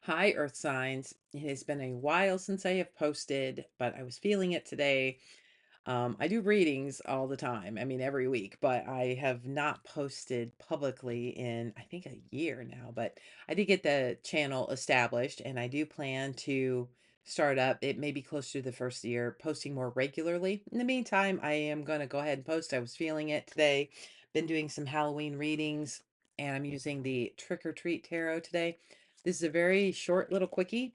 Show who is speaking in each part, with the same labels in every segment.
Speaker 1: Hi, Earth signs. It has been a while since I have posted, but I was feeling it today. I do readings all the time, I mean, every week, but I have not posted publicly in, I think, a year now. But I did get the channel established, and I do plan to start up. It may be close to the first year, posting more regularly. In the meantime, I am going to go ahead and post. I was feeling it today. Been doing some Halloween readings, and I'm using the Trick or Treat Tarot today. This is a very short little quickie.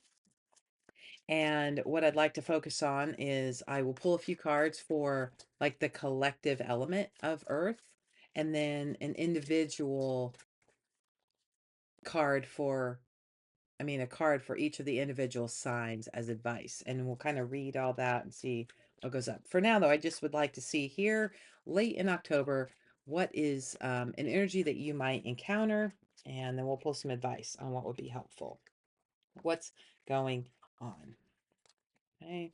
Speaker 1: And what I'd like to focus on is I will pull a few cards for like the collective element of Earth, and then an individual card for, a card for each of the individual signs as advice. And we'll kind of read all that and see what goes up. For now, though, I just would like to see here late in October, what is an energy that you might encounter, and then we'll pull some advice on what would be helpful. What's going on? Okay.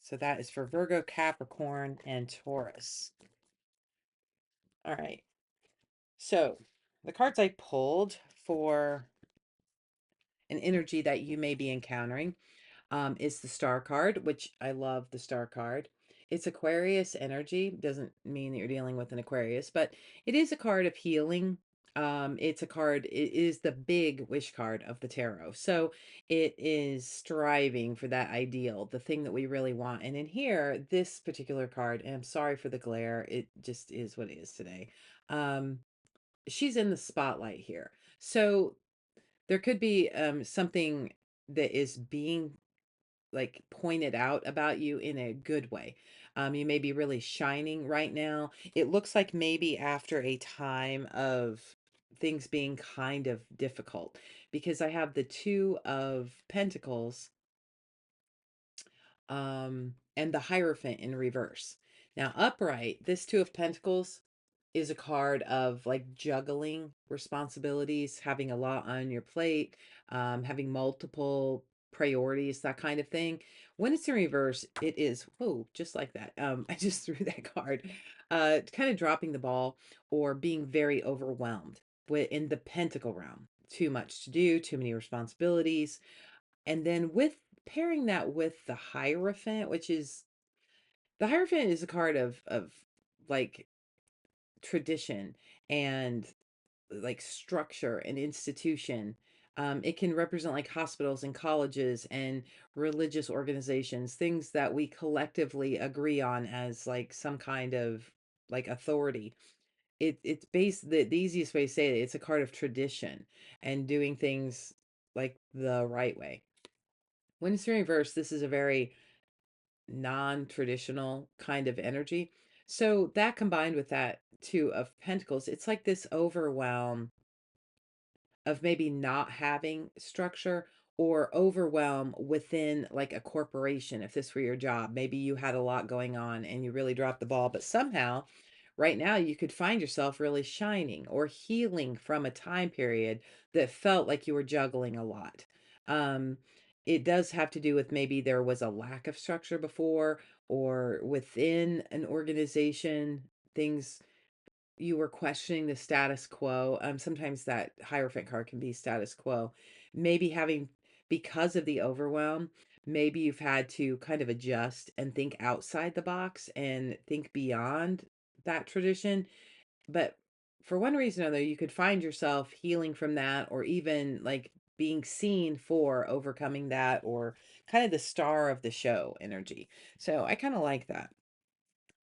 Speaker 1: So that is for Virgo, Capricorn, and Taurus. All right. So the cards I pulled for an energy that you may be encountering is the Star card, which I love the Star card. It's Aquarius energy. Doesn't mean that you're dealing with an Aquarius, but it is a card of healing. It's a card, it is the big wish card of the tarot. So it is striving for that ideal, the thing that we really want. And in here, this particular card, and I'm sorry for the glare, it just is what it is today. Um, she's in the spotlight here. So there could be something that is being like pointed out about you in a good way. You may be really shining right now. It looks like maybe after a time of things being kind of difficult, because I have the Two of Pentacles and the Hierophant in reverse. Now, upright, this Two of Pentacles is a card of like juggling responsibilities, having a lot on your plate, having multiple priorities, that kind of thing. When it's in reverse, it is, whoa, just like that. I just threw that card. Kind of dropping the ball or being very overwhelmed in the Pentacle realm. Too much to do, too many responsibilities. And then with pairing that with the Hierophant, which is the Hierophant is a card of like tradition and like structure and institution. It can represent like hospitals and colleges and religious organizations, things that we collectively agree on as like some kind of like authority. It's based, the easiest way to say it, it's a card of tradition and doing things like the right way. When it's in reverse, this is a very non-traditional kind of energy. So that combined with that Two of Pentacles, it's like this overwhelm of maybe not having structure, or overwhelm within like a corporation. If this were your job, maybe you had a lot going on and you really dropped the ball, but somehow right now you could find yourself really shining or healing from a time period that felt like you were juggling a lot. um it does have to do with maybe there was a lack of structure before, or within an organization, things, you were questioning the status quo. Sometimes that Hierophant card can be status quo. Maybe having, because of the overwhelm, maybe you've had to kind of adjust and think outside the box and think beyond that tradition. But for one reason or another, you could find yourself healing from that, or even like being seen for overcoming that, or kind of the star of the show energy. So I kind of like that.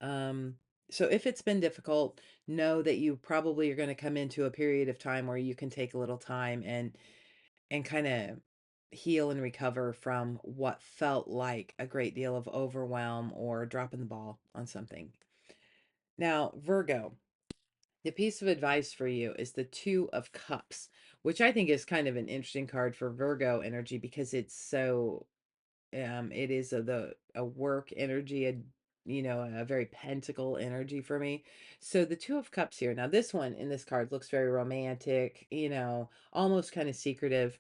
Speaker 1: Um, so if it's been difficult, know that you probably are going to come into a period of time where you can take a little time and kind of heal and recover from what felt like a great deal of overwhelm or dropping the ball on something. Now, Virgo, the piece of advice for you is the Two of Cups, which I think is kind of an interesting card for Virgo energy, because it's so it is a work energy, a very pentacle energy for me. So the Two of Cups here. Now this one in this card looks very romantic, almost kind of secretive.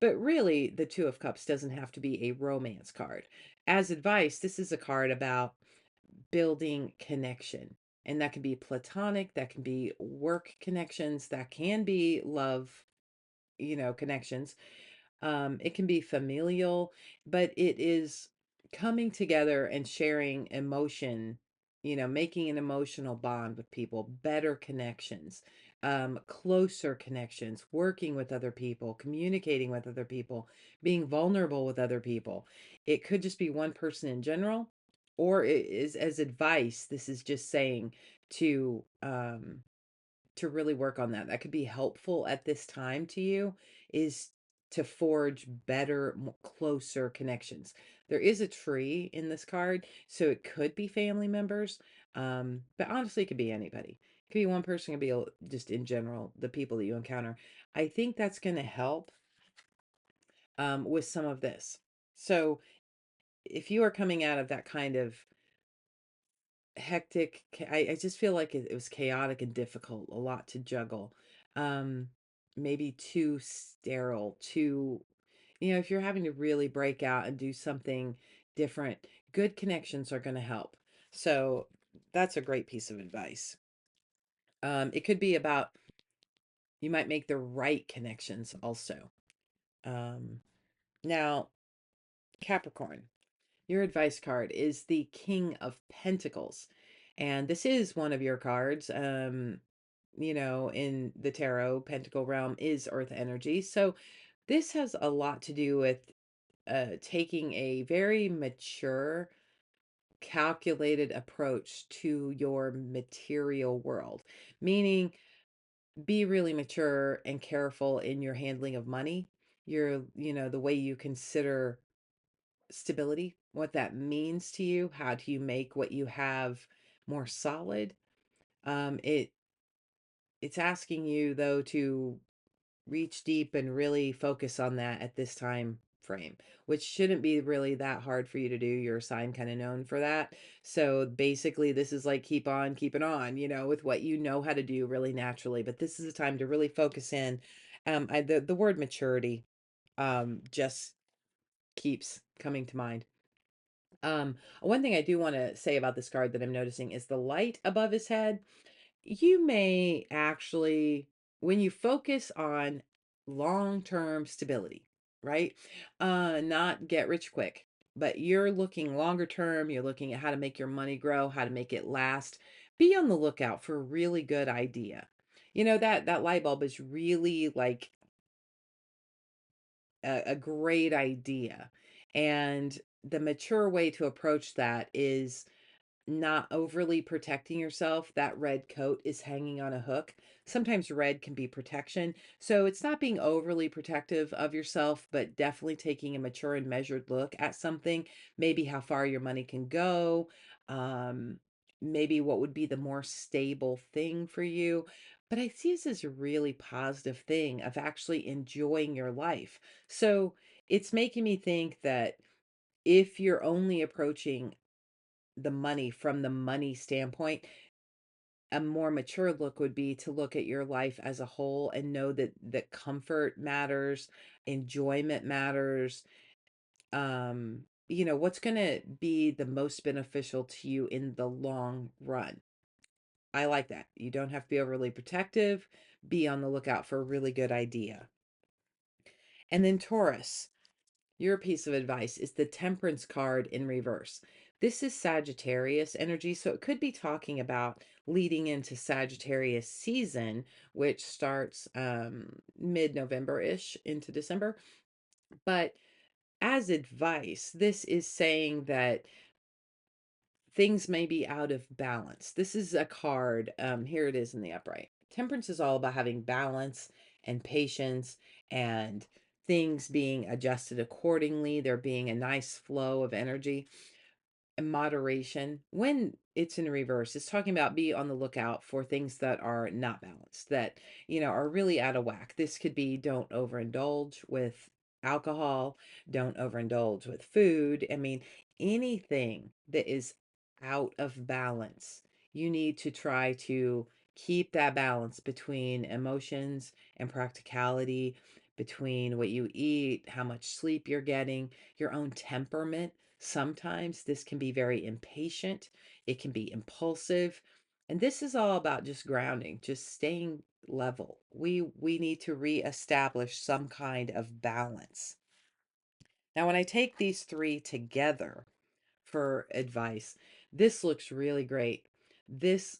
Speaker 1: But really, the Two of Cups doesn't have to be a romance card. As advice, this is a card about building connection. And that can be platonic, that can be work connections, that can be love, connections. It can be familial, but it is coming together and sharing emotion, making an emotional bond with people, better connections, closer connections, working with other people, communicating with other people, being vulnerable with other people. It could just be one person in general, or it is as advice. This is just saying to to really work on that. That could be helpful at this time to you, is to forge better, closer connections. There is a tree in this card, so it could be family members, but honestly, it could be anybody. It could be one person, it could be just in general, the people that you encounter. I think that's going to help with some of this. So if you are coming out of that kind of hectic, I just feel like it was chaotic and difficult, a lot to juggle. Um, Maybe too sterile, too, if you're having to really break out and do something different, good connections are going to help. So that's a great piece of advice. It could be about, you might make the right connections also. Um, Now, Capricorn. Your advice card is the King of Pentacles. And this is one of your cards. In the tarot, Pentacle realm is earth energy. So this has a lot to do with taking a very mature, calculated approach to your material world, meaning be really mature and careful in your handling of money. The way you consider stability, what that means to you. How do you make what you have more solid? It's asking you though to reach deep and really focus on that at this time frame, which shouldn't be really that hard for you to do. Your sign kind of known for that. So basically, this is like keep on keeping on, with what you know how to do really naturally. But this is a time to really focus in. The word maturity just keeps coming to mind. One thing I do want to say about this card that I'm noticing is the light above his head. You may actually, when you focus on long-term stability, right? Not get rich quick, but you're looking longer term, you're looking at how to make your money grow, how to make it last. Be on the lookout for a really good idea. That light bulb is really like a great idea. And the mature way to approach that is not overly protecting yourself. That red coat is hanging on a hook. Sometimes red can be protection. So it's not being overly protective of yourself, but definitely taking a mature and measured look at something, maybe how far your money can go, um, maybe what would be the more stable thing for you. But I see this as a really positive thing of actually enjoying your life. So it's making me think that if you're only approaching the money from the money standpoint, a more mature look would be to look at your life as a whole and know that comfort matters, enjoyment matters. What's going to be the most beneficial to you in the long run. I like that. You don't have to be overly protective. Be on the lookout for a really good idea. And then Taurus. Your piece of advice is the Temperance card in reverse. This is Sagittarius energy, so it could be talking about leading into Sagittarius season, which starts mid-November-ish into December. But as advice, this is saying that things may be out of balance. This is a card, here it is in the upright. Temperance is all about having balance and patience and things being adjusted accordingly, there being a nice flow of energy and moderation. When it's in reverse, it's talking about be on the lookout for things that are not balanced, that, are really out of whack. This could be don't overindulge with alcohol, don't overindulge with food. I mean, anything that is out of balance, you need to try to keep that balance between emotions and practicality, between what you eat, how much sleep you're getting, your own temperament. Sometimes this can be very impatient, it can be impulsive. And this is all about just grounding, just staying level. We need to reestablish some kind of balance. Now, when I take these three together for advice, this looks really great. This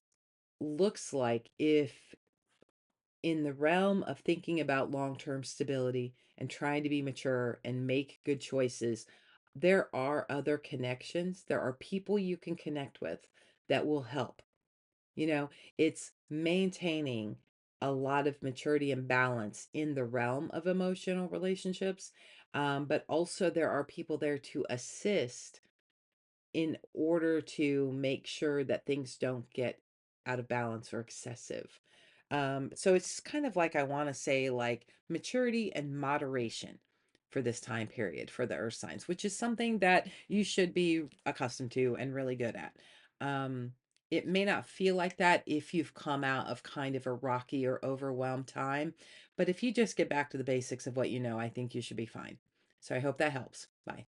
Speaker 1: looks like if in the realm of thinking about long-term stability and trying to be mature and make good choices, there are other connections. There are people you can connect with that will help. You know, it's maintaining a lot of maturity and balance in the realm of emotional relationships. But also, there are people there to assist in order to make sure that things don't get out of balance or excessive. So it's kind of like I want to say like maturity and moderation for this time period for the earth signs, which is something that you should be accustomed to and really good at. Um, it may not feel like that if you've come out of kind of a rocky or overwhelmed time, but if you just get back to the basics of what you know, I think you should be fine. So I hope that helps. Bye.